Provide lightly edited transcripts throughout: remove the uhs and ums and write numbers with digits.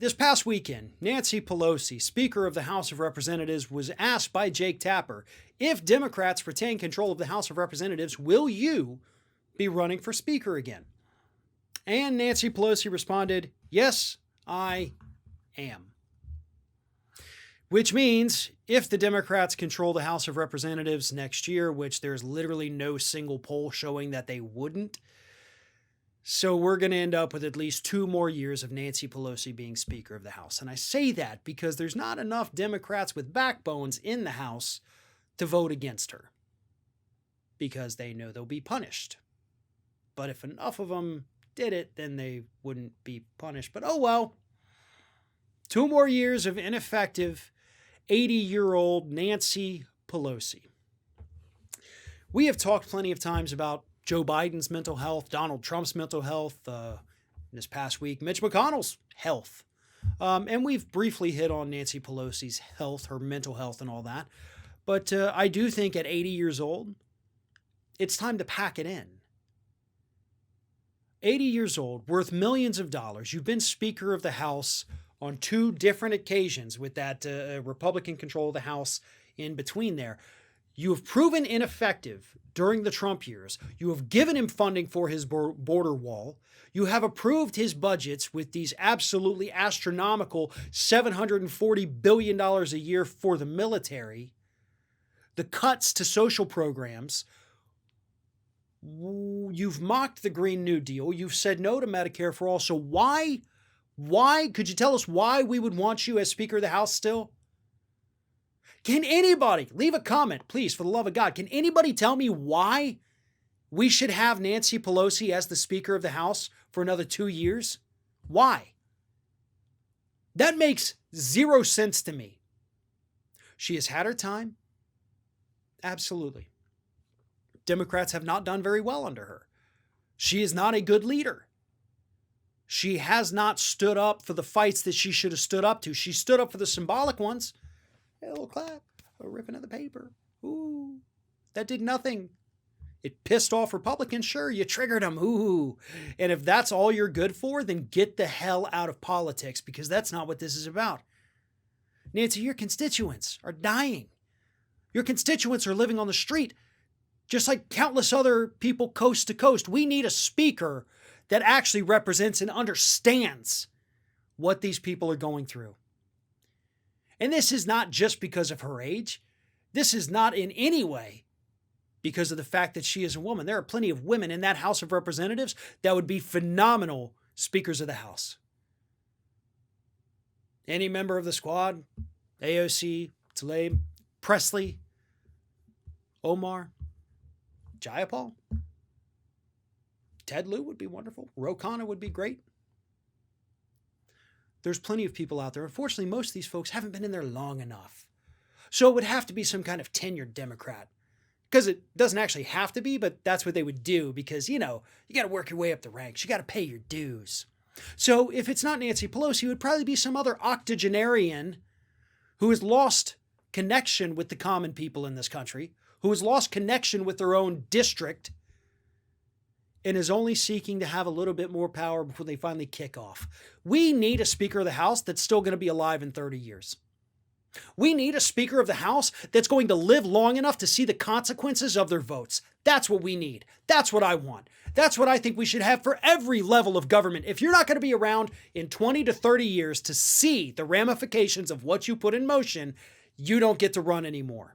This past weekend, Nancy Pelosi, Speaker of the House of Representatives, was asked by Jake Tapper, if Democrats retain control of the House of Representatives, will you be running for Speaker again? And Nancy Pelosi responded, yes, I am. Which means if the Democrats control the House of Representatives next year, which there's literally no single poll showing that they wouldn't, so we're going to end up with at least 2 more years of Nancy Pelosi being Speaker of the House. And I say that because there's not enough Democrats with backbones in the House to vote against her, because they know they'll be punished. But if enough of them did it, then they wouldn't be punished. But oh well. 2 more years of ineffective 80-year-old Nancy Pelosi. We have talked plenty of times about Joe Biden's mental health, Donald Trump's mental health, this past week, Mitch McConnell's health. And we've briefly hit on Nancy Pelosi's health, her mental health and all that. But I do think at 80 years old, it's time to pack it in. 80 years old, worth millions of dollars. You've been Speaker of the House on 2 different occasions with that Republican control of the House in between there. You have proven ineffective during the Trump years. You have given him funding for his border wall. You have approved his budgets with these absolutely astronomical $740 billion a year for the military. The cuts to social programs. You've mocked the Green New Deal. You've said no to Medicare for all. So why could you tell us why we would want you as Speaker of the House still? Can anybody leave a comment, please, for the love of God? Can anybody tell me why we should have Nancy Pelosi as the Speaker of the House for another 2 years? Why? That makes 0 sense to me. She has had her time. Absolutely. Democrats have not done very well under her. She is not a good leader. She has not stood up for the fights that she should have stood up to. She stood up for the symbolic ones. A little clap, a ripping of the paper. Ooh, that did nothing. It pissed off Republicans. Sure, you triggered them. Ooh. And if that's all you're good for, then get the hell out of politics, because that's not what this is about. Nancy, your constituents are dying. Your constituents are living on the street, just like countless other people coast to coast. We need a speaker that actually represents and understands what these people are going through. And this is not just because of her age. This is not in any way because of the fact that she is a woman. There are plenty of women in that House of Representatives that would be phenomenal Speakers of the House. Any member of the squad, AOC, Tlaib, Presley, Omar, Jayapal, Ted Lieu would be wonderful. Ro Khanna would be great. There's plenty of people out there. Unfortunately, most of these folks haven't been in there long enough. So it would have to be some kind of tenured Democrat. Because it doesn't actually have to be, but that's what they would do because, you got to work your way up the ranks. You got to pay your dues. So if it's not Nancy Pelosi, it would probably be some other octogenarian who has lost connection with the common people in this country, who has lost connection with their own district, and is only seeking to have a little bit more power before they finally kick off. We need a Speaker of the House that's still going to be alive in 30 years. We need a Speaker of the House that's going to live long enough to see the consequences of their votes. That's what we need. That's what I want. That's what I think we should have for every level of government. If you're not going to be around in 20 to 30 years to see the ramifications of what you put in motion, you don't get to run anymore.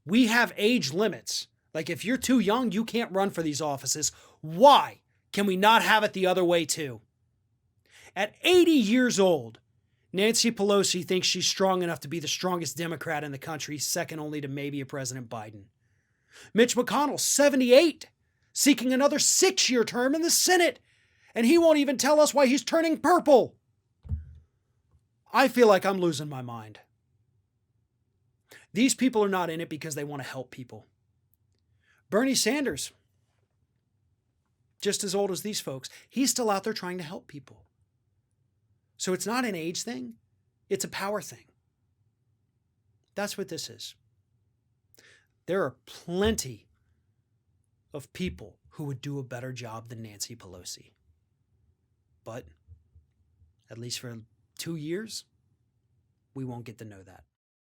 We have age limits. Like if you're too young, you can't run for these offices. Why can we not have it the other way too? At 80 years old, Nancy Pelosi thinks she's strong enough to be the strongest Democrat in the country, second only to maybe a President Biden. Mitch McConnell, 78, seeking another 6-year term in the Senate, and he won't even tell us why he's turning purple. I feel like I'm losing my mind. These people are not in it because they want to help people. Bernie Sanders, just as old as these folks, he's still out there trying to help people. So it's not an age thing, it's a power thing. That's what this is. There are plenty of people who would do a better job than Nancy Pelosi. But at least for 2 years, we won't get to know that.